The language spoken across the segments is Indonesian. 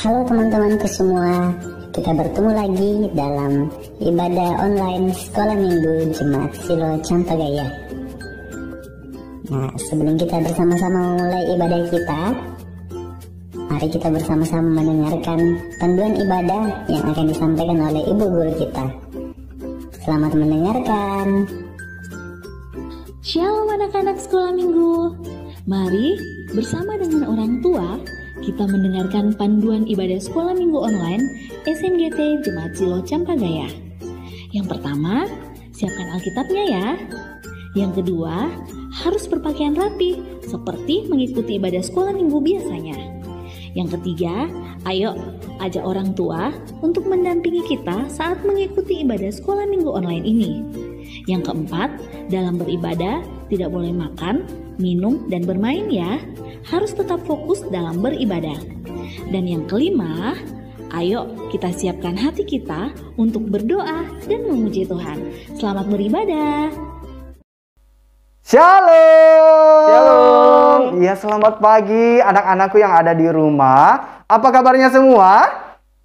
Halo teman-temanku semua, kita bertemu lagi dalam ibadah online Sekolah Minggu Jemaat Silo Campagaya. Nah, sebelum kita bersama-sama memulai ibadah kita, mari kita bersama-sama mendengarkan panduan ibadah yang akan disampaikan oleh Ibu Guru kita. Selamat mendengarkan. Shalom anak-anak Sekolah Minggu. Mari bersama dengan orang tua kita mendengarkan panduan ibadah Sekolah Minggu online SMGT Jemaat Silo Campagaya. Yang pertama, siapkan Alkitabnya ya. Yang kedua, harus berpakaian rapi seperti mengikuti ibadah Sekolah Minggu biasanya. Yang ketiga, ayo ajak orang tua untuk mendampingi kita saat mengikuti ibadah Sekolah Minggu online ini. Yang keempat, dalam beribadah tidak boleh makan, minum, dan bermain ya. Harus tetap fokus dalam beribadah. Dan yang kelima, ayo kita siapkan hati kita untuk berdoa dan memuji Tuhan. Selamat beribadah. Shalom. Shalom. Ya, selamat pagi anak-anakku yang ada di rumah. Apa kabarnya semua?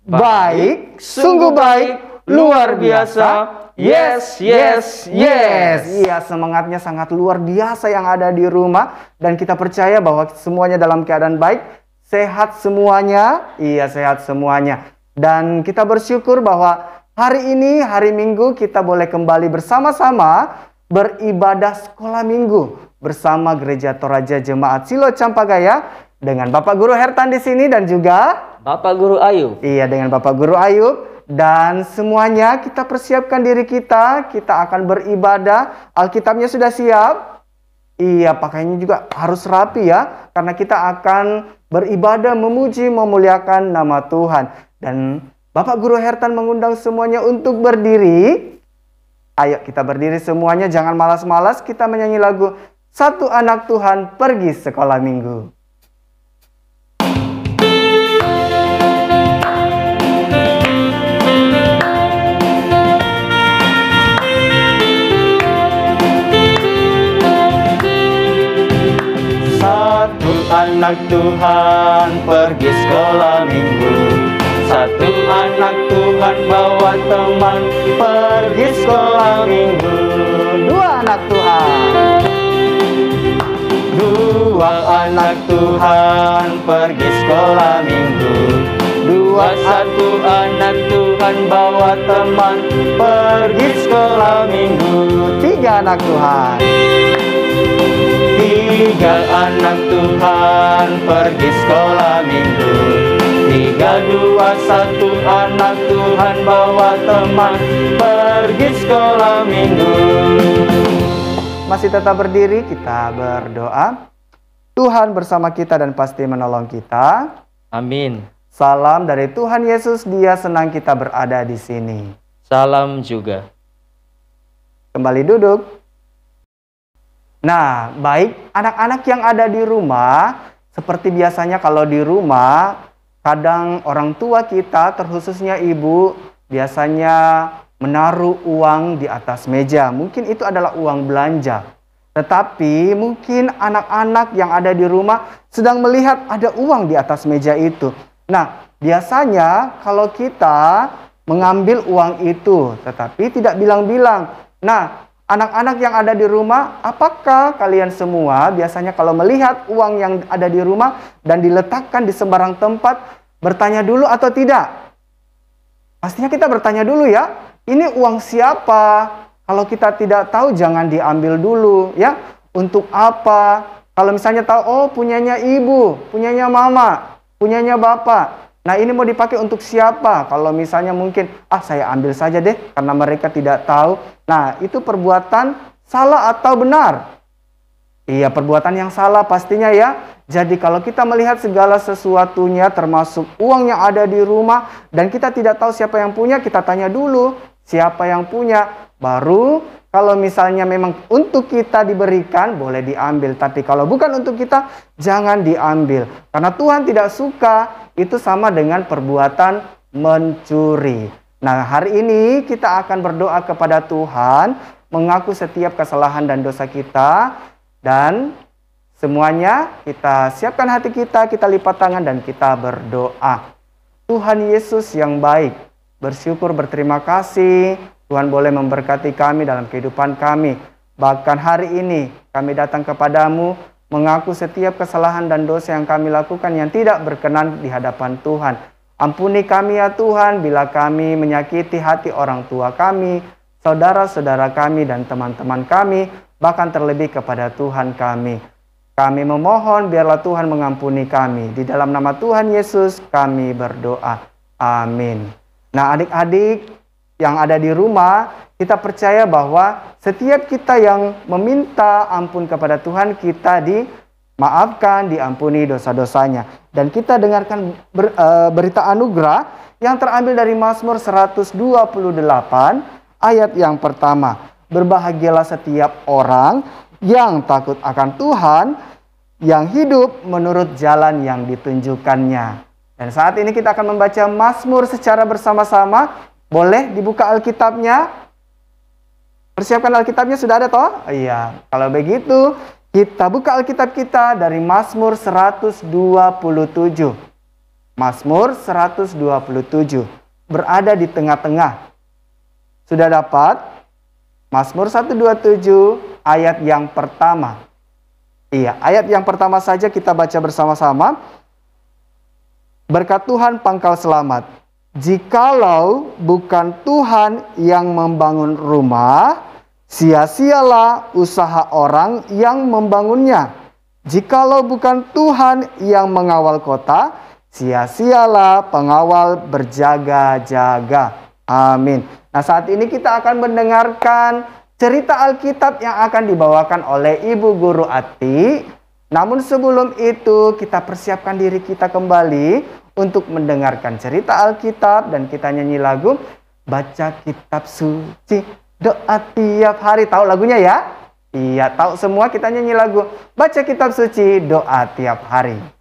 Baik, sungguh baik, luar biasa. Yes, yes, yes. Iya, semangatnya sangat luar biasa yang ada di rumah. Dan kita percaya bahwa semuanya dalam keadaan baik. Sehat semuanya. Iya, sehat semuanya. Dan kita bersyukur bahwa hari ini, hari Minggu, kita boleh kembali bersama-sama beribadah Sekolah Minggu bersama Gereja Toraja Jemaat Silo Campagaya dengan Bapak Guru Hertan di sini dan juga Bapak Guru Ayub. Iya, dengan Bapak Guru Ayub. Dan semuanya kita persiapkan diri kita akan beribadah. Alkitabnya sudah siap? Iya, pakaiannya juga harus rapi ya, karena kita akan beribadah, memuji, memuliakan nama Tuhan. Dan Bapak Guru Hertan mengundang semuanya untuk berdiri. Ayo kita berdiri semuanya, jangan malas-malas, kita menyanyi lagu Satu Anak Tuhan Pergi Sekolah Minggu. Anak Tuhan pergi sekolah minggu. Satu anak Tuhan bawa teman pergi sekolah minggu. Dua anak Tuhan. Dua anak Tuhan pergi sekolah minggu. Satu anak Tuhan bawa teman pergi sekolah minggu. Tiga anak Tuhan. Tiga anak Tuhan pergi sekolah minggu. Tiga, dua, satu anak Tuhan bawa teman pergi sekolah minggu. Masih tetap berdiri, kita berdoa. Tuhan bersama kita dan pasti menolong kita. Amin. Salam dari Tuhan Yesus, Dia senang kita berada di sini. Salam juga. Kembali duduk. Nah, baik anak-anak yang ada di rumah, seperti biasanya kalau di rumah, kadang orang tua kita, terkhususnya ibu, biasanya menaruh uang di atas meja. Mungkin itu adalah uang belanja. Tetapi mungkin anak-anak yang ada di rumah sedang melihat ada uang di atas meja itu. Nah, biasanya kalau kita mengambil uang itu, tetapi tidak bilang-bilang. Nah, anak-anak yang ada di rumah, apakah kalian semua biasanya kalau melihat uang yang ada di rumah dan diletakkan di sembarang tempat, bertanya dulu atau tidak? Pastinya kita bertanya dulu ya, ini uang siapa? Kalau kita tidak tahu jangan diambil dulu ya. Untuk apa? Kalau misalnya tahu, oh punyanya ibu, punyanya mama, punyanya bapak. Nah, ini mau dipakai untuk siapa? Kalau misalnya mungkin, saya ambil saja deh karena mereka tidak tahu. Nah, itu perbuatan salah atau benar? Iya, perbuatan yang salah pastinya ya. Jadi kalau kita melihat segala sesuatunya termasuk uang yang ada di rumah dan kita tidak tahu siapa yang punya, kita tanya dulu siapa yang punya. Baru kalau misalnya memang untuk kita diberikan, boleh diambil. Tapi kalau bukan untuk kita, jangan diambil. Karena Tuhan tidak suka. Itu sama dengan perbuatan mencuri. Nah, hari ini kita akan berdoa kepada Tuhan, mengaku setiap kesalahan dan dosa kita. Dan semuanya kita siapkan hati kita lipat tangan dan kita berdoa. Tuhan Yesus yang baik. Bersyukur, berterima kasih Tuhan boleh memberkati kami dalam kehidupan kami. Bahkan hari ini kami datang kepadamu mengaku setiap kesalahan dan dosa yang kami lakukan yang tidak berkenan di hadapan Tuhan. Ampuni kami ya Tuhan bila kami menyakiti hati orang tua kami, saudara-saudara kami dan teman-teman kami, bahkan terlebih kepada Tuhan kami. Kami memohon biarlah Tuhan mengampuni kami. Di dalam nama Tuhan Yesus kami berdoa. Amin. Nah, adik-adik yang ada di rumah, kita percaya bahwa setiap kita yang meminta ampun kepada Tuhan, kita dimaafkan, diampuni dosa-dosanya. Dan kita dengarkan berita anugerah yang terambil dari Mazmur 128 ayat yang pertama. Berbahagialah setiap orang yang takut akan Tuhan, yang hidup menurut jalan yang ditunjukkannya. Dan saat ini kita akan membaca Mazmur secara bersama-sama. Boleh dibuka Alkitabnya? Persiapkan Alkitabnya, sudah ada toh? Iya, kalau begitu kita buka Alkitab kita dari Mazmur 127. Mazmur 127 berada di tengah-tengah. Sudah dapat? Mazmur 127 ayat yang pertama. Iya, ayat yang pertama saja kita baca bersama-sama. Berkat Tuhan pangkal selamat. Jikalau bukan Tuhan yang membangun rumah, sia-sialah usaha orang yang membangunnya. Jikalau bukan Tuhan yang mengawal kota, sia-sialah pengawal berjaga-jaga. Amin. Nah, saat ini kita akan mendengarkan cerita Alkitab yang akan dibawakan oleh Ibu Guru Ati. Namun sebelum itu kita persiapkan diri kita kembali untuk mendengarkan cerita Alkitab dan kita nyanyi lagu Baca Kitab Suci, Doa Tiap Hari. Tahu lagunya ya? Iya, tahu semua. Kita nyanyi lagu Baca Kitab Suci, Doa Tiap Hari.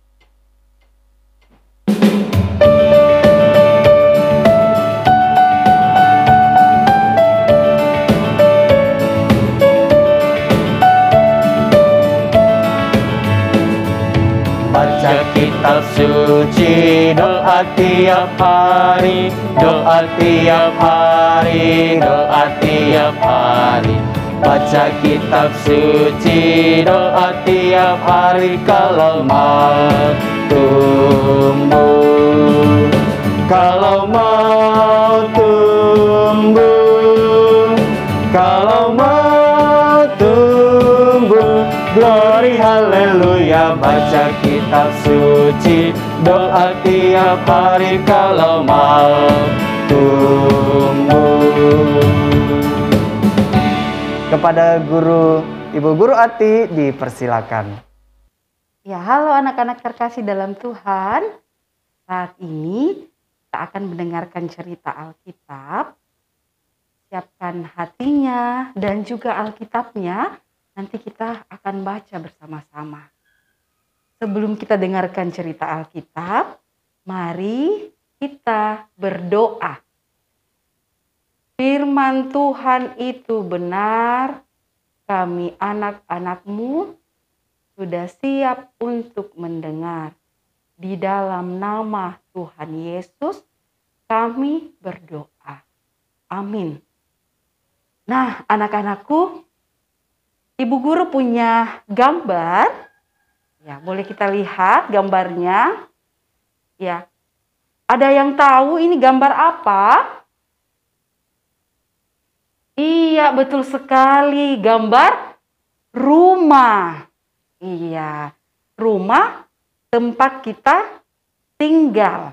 Baca kitab suci, doa tiap hari, doa tiap hari, doa tiap hari. Baca kitab suci, doa tiap hari, kalau mau tumbuh, kalau mau tumbuh, kalau mau tumbuh. Glory haleluya. Baca kitab suci, doa tiap hari, kalau mau tumbuh. Kepada Ibu Guru Ati dipersilakan. Ya, halo anak-anak terkasih dalam Tuhan. Saat ini kita akan mendengarkan cerita Alkitab. Siapkan hatinya dan juga Alkitabnya. Nanti kita akan baca bersama-sama. Sebelum kita dengarkan cerita Alkitab, mari kita berdoa. Firman Tuhan itu benar, kami anak-anak-Mu sudah siap untuk mendengar. Di dalam nama Tuhan Yesus, kami berdoa. Amin. Nah, anak-anakku, Ibu Guru punya gambar. Ya, boleh kita lihat gambarnya. Ya. Ada yang tahu ini gambar apa? Iya, betul sekali. Gambar rumah. Iya, rumah tempat kita tinggal.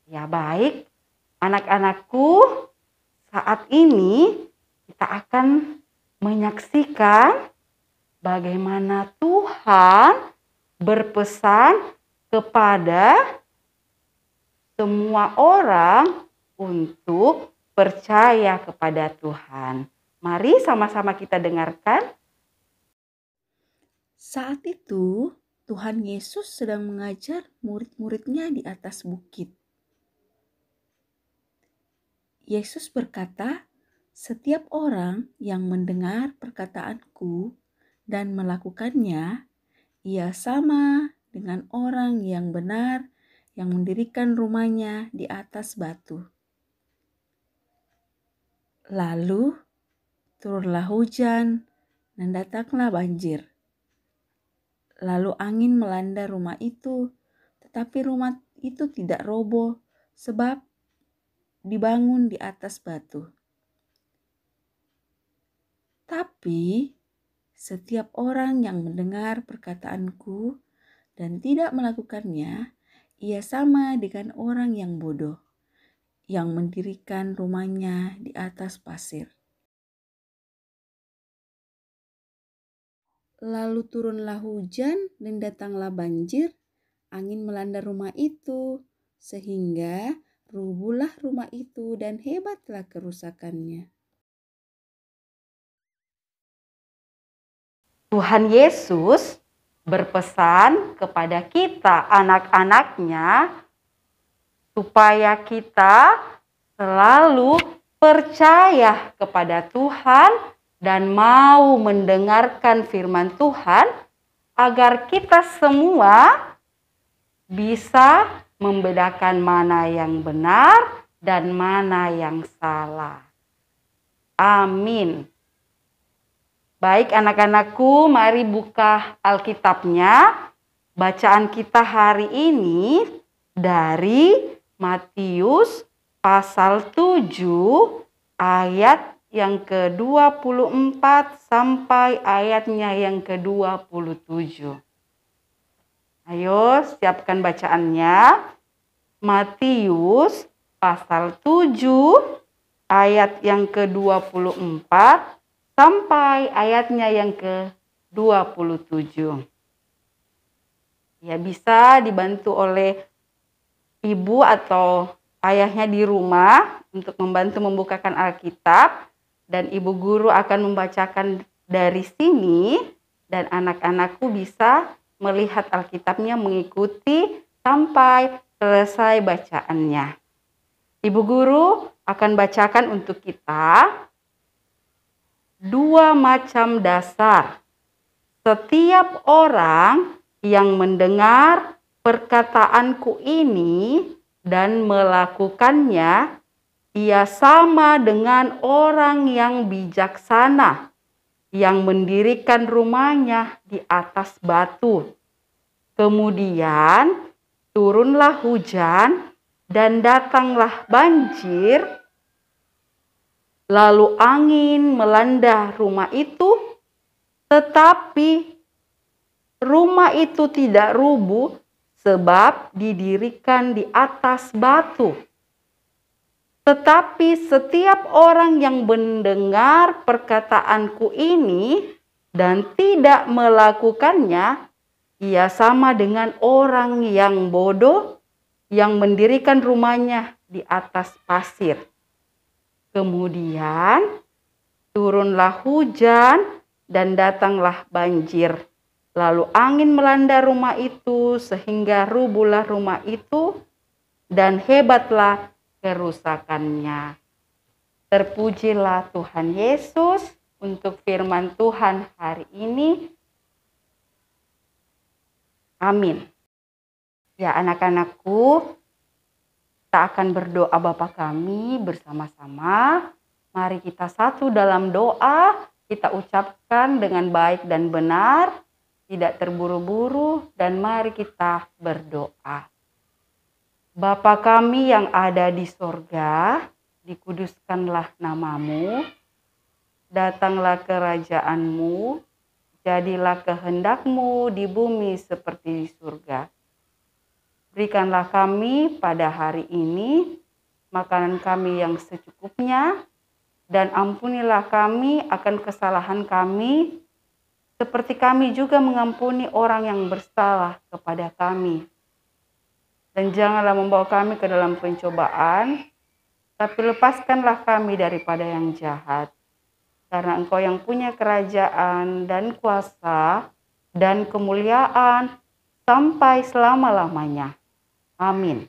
Ya, baik. Anak-anakku, saat ini kita akan menyaksikan bagaimana Tuhan berpesan kepada semua orang untuk percaya kepada Tuhan. Mari sama-sama kita dengarkan. Saat itu, Tuhan Yesus sedang mengajar murid-muridnya di atas bukit. Yesus berkata, "Setiap orang yang mendengar perkataanku dan melakukannya, ia sama dengan orang yang benar yang mendirikan rumahnya di atas batu. Lalu turunlah hujan dan datanglah banjir. Lalu angin melanda rumah itu, tetapi rumah itu tidak roboh sebab dibangun di atas batu. Tapi setiap orang yang mendengar perkataanku dan tidak melakukannya, ia sama dengan orang yang bodoh, yang mendirikan rumahnya di atas pasir. Lalu turunlah hujan dan datanglah banjir, angin melanda rumah itu, sehingga rubuhlah rumah itu dan hebatlah kerusakannya. Tuhan Yesus berpesan kepada kita anak-anaknya supaya kita selalu percaya kepada Tuhan dan mau mendengarkan firman Tuhan agar kita semua bisa membedakan mana yang benar dan mana yang salah. Amin. Baik anak-anakku, mari buka Alkitabnya. Bacaan kita hari ini dari Matius pasal 7 ayat yang ke-24 sampai ayatnya yang ke-27. Ayo siapkan bacaannya. Matius pasal 7 ayat yang ke-24 sampai ayatnya yang ke-27. Ya, bisa dibantu oleh ibu atau ayahnya di rumah untuk membantu membukakan Alkitab, dan ibu guru akan membacakan dari sini dan anak-anakku bisa melihat Alkitabnya, mengikuti sampai selesai bacaannya. Ibu guru akan bacakan untuk kita 2 macam dasar. Setiap orang yang mendengar perkataanku ini dan melakukannya, ia sama dengan orang yang bijaksana yang mendirikan rumahnya di atas batu. Kemudian turunlah hujan dan datanglah banjir, lalu angin melanda rumah itu, tetapi rumah itu tidak rubuh sebab didirikan di atas batu. Tetapi setiap orang yang mendengar perkataanku ini dan tidak melakukannya, ia sama dengan orang yang bodoh yang mendirikan rumahnya di atas pasir. Kemudian turunlah hujan dan datanglah banjir. Lalu angin melanda rumah itu sehingga rubuhlah rumah itu dan hebatlah kerusakannya. Terpujilah Tuhan Yesus untuk firman Tuhan hari ini. Amin. Ya anak-anakku, kita akan berdoa Bapa kami bersama-sama. Mari kita satu dalam doa, kita ucapkan dengan baik dan benar, tidak terburu-buru, dan mari kita berdoa. Bapa kami yang ada di sorga, dikuduskanlah namamu, datanglah kerajaanmu, jadilah kehendakmu di bumi seperti di surga. Berikanlah kami pada hari ini makanan kami yang secukupnya, dan ampunilah kami akan kesalahan kami, seperti kami juga mengampuni orang yang bersalah kepada kami. Dan janganlah membawa kami ke dalam pencobaan, tapi lepaskanlah kami daripada yang jahat. Karena Engkau yang punya kerajaan dan kuasa dan kemuliaan sampai selama-lamanya. Amin.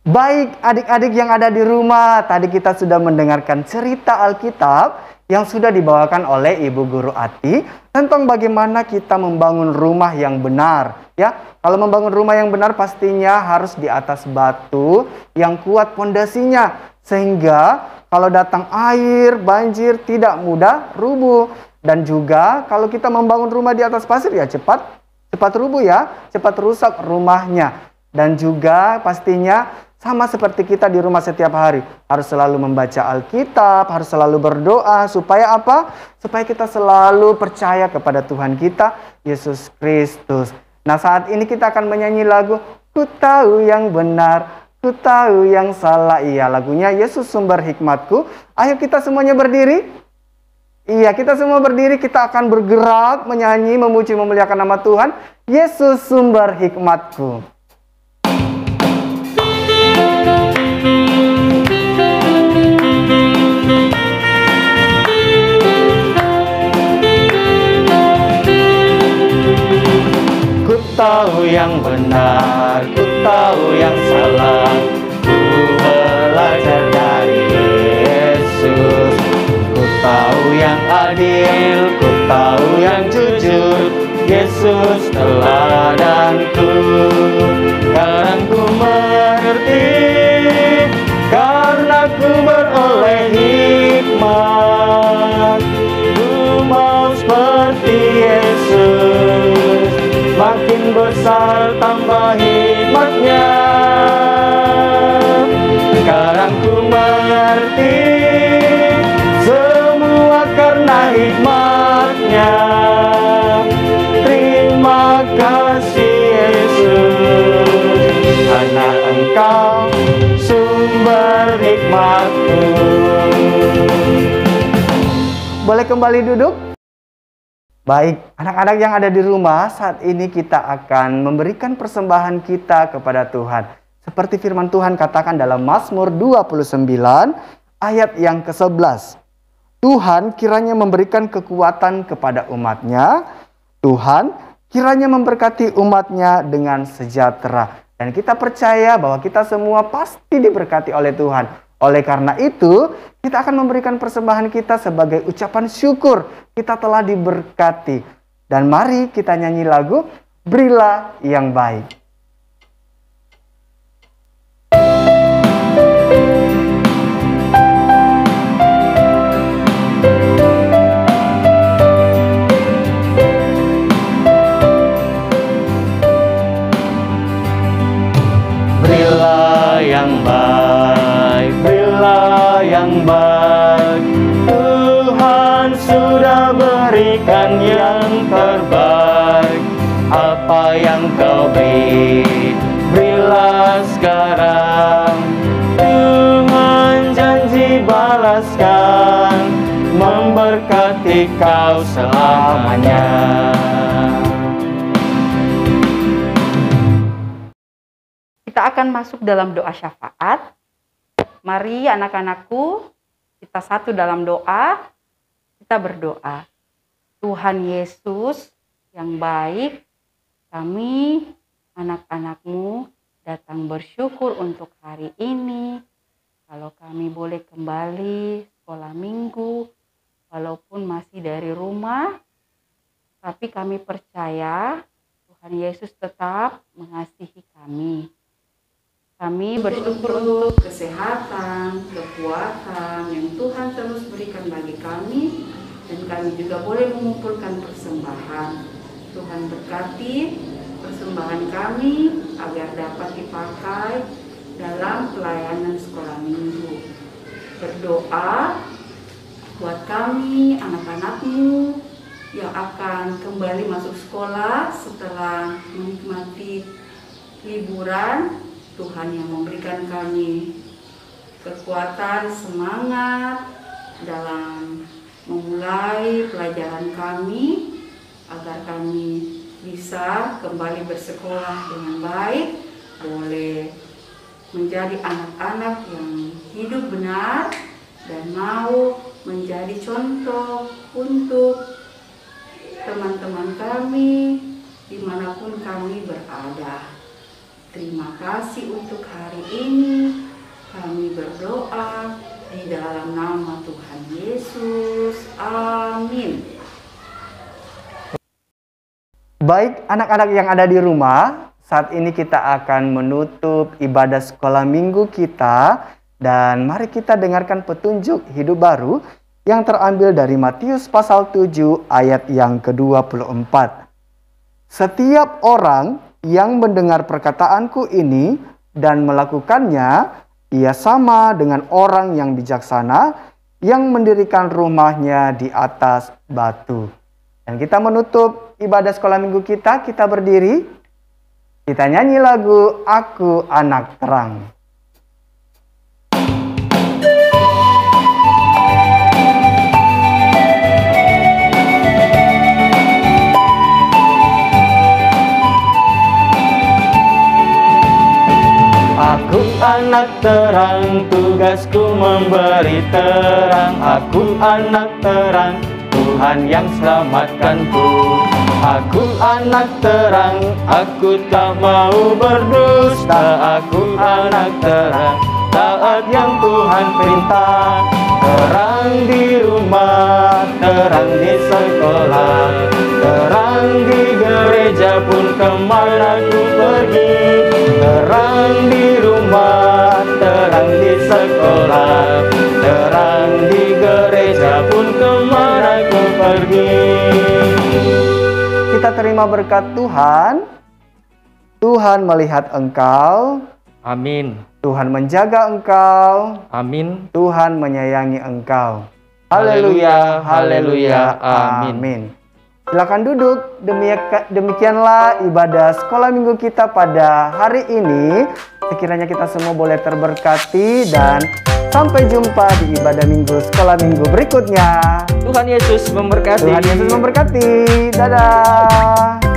Baik adik-adik yang ada di rumah, tadi kita sudah mendengarkan cerita Alkitab yang sudah dibawakan oleh Ibu Guru Ati tentang bagaimana kita membangun rumah yang benar. Ya, kalau membangun rumah yang benar pastinya harus di atas batu yang kuat pondasinya, sehingga kalau datang air, banjir tidak mudah rubuh. Dan juga kalau kita membangun rumah di atas pasir ya cepat rubuh ya, cepat rusak rumahnya. Dan juga pastinya sama seperti kita di rumah setiap hari, harus selalu membaca Alkitab, harus selalu berdoa. Supaya apa? Supaya kita selalu percaya kepada Tuhan kita, Yesus Kristus. Nah, saat ini kita akan menyanyi lagu Ku Tahu Yang Benar, Ku Tahu Yang Salah. Iya, lagunya Yesus Sumber Hikmatku. Ayo kita semuanya berdiri. Iya, kita semua berdiri, kita akan bergerak, menyanyi, memuji, memuliakan nama Tuhan. Yesus Sumber Hikmatku. Ku tahu yang benar, ku tahu yang salah, ku belajar dari Yesus. Ku tahu yang adil, ku tahu yang jujur, Yesus teladanku. Sekarang ku mengerti, karena ku beroleh hikmat. Ku mau seperti Yesus, makin besar tambah hikmatnya. Sekarang ku mengerti, semua karena hikmatnya. Terima kasih Yesus, karena Engkau sumber hikmatku. Boleh kembali duduk? Baik, anak-anak yang ada di rumah, saat ini kita akan memberikan persembahan kita kepada Tuhan. Seperti firman Tuhan katakan dalam Mazmur 29 ayat yang ke-11. Tuhan kiranya memberikan kekuatan kepada umatnya. Tuhan kiranya memberkati umatnya dengan sejahtera. Dan kita percaya bahwa kita semua pasti diberkati oleh Tuhan. Oleh karena itu, kita akan memberikan persembahan kita sebagai ucapan syukur kita telah diberkati. Dan mari kita nyanyi lagu Berilah Yang Baik. Berilah yang baik, berilah yang baik. Tuhan sudah berikan yang terbaik. Apa yang kau beri, berilah sekarang. Tuhan janji balaskan, memberkati kau selamanya. Kita akan masuk dalam doa syafaat. Mari anak-anakku, kita satu dalam doa. Kita berdoa. Tuhan Yesus yang baik, kami anak-anakmu datang bersyukur untuk hari ini. Kalau kami boleh kembali sekolah minggu, walaupun masih dari rumah, tapi kami percaya Tuhan Yesus tetap mengasihi kami. Kami bersyukur untuk kesehatan, kekuatan yang Tuhan terus berikan bagi kami, dan kami juga boleh mengumpulkan persembahan. Tuhan berkati persembahan kami agar dapat dipakai dalam pelayanan sekolah minggu. Berdoa buat kami, anak-anakmu yang akan kembali masuk sekolah setelah menikmati liburan. Tuhan yang memberikan kami kekuatan, semangat dalam memulai pelajaran kami, agar kami bisa kembali bersekolah dengan baik, boleh menjadi anak-anak yang hidup benar dan mau menjadi contoh untuk teman-teman kami dimanapun kami berada. Terima kasih untuk hari ini. Kami berdoa Di dalam nama Tuhan Yesus, amin. Baik, anak-anak yang ada di rumah, saat ini kita akan menutup ibadah sekolah minggu kita. Dan mari kita dengarkan petunjuk hidup baru yang terambil dari Matius pasal 7 ayat yang ke-24. Setiap orang yang mendengar perkataanku ini dan melakukannya, ia sama dengan orang yang bijaksana yang mendirikan rumahnya di atas batu. Dan kita menutup ibadah sekolah minggu kita berdiri. Kita nyanyi lagu Aku Anak Terang. Aku anak terang, tugasku memberi terang. Aku anak terang, Tuhan yang selamatkanku. Aku anak terang, aku tak mau berdusta. Aku anak terang, taat yang Tuhan perintah. Terang di rumah, terang di sekolah, terang di gereja pun kemana ku pergi. Terang di rumah, terang di sekolah, terang di gereja pun kemana ku pergi. Kita terima berkat Tuhan. Tuhan melihat engkau. Amin. Tuhan menjaga engkau. Amin. Tuhan menyayangi engkau. Haleluya, haleluya, amin. Silakan duduk. Demikianlah ibadah sekolah minggu kita pada hari ini. Sekiranya kita semua boleh terberkati dan sampai jumpa di ibadah minggu sekolah minggu berikutnya. Tuhan Yesus memberkati. Tuhan Yesus memberkati. Dadah.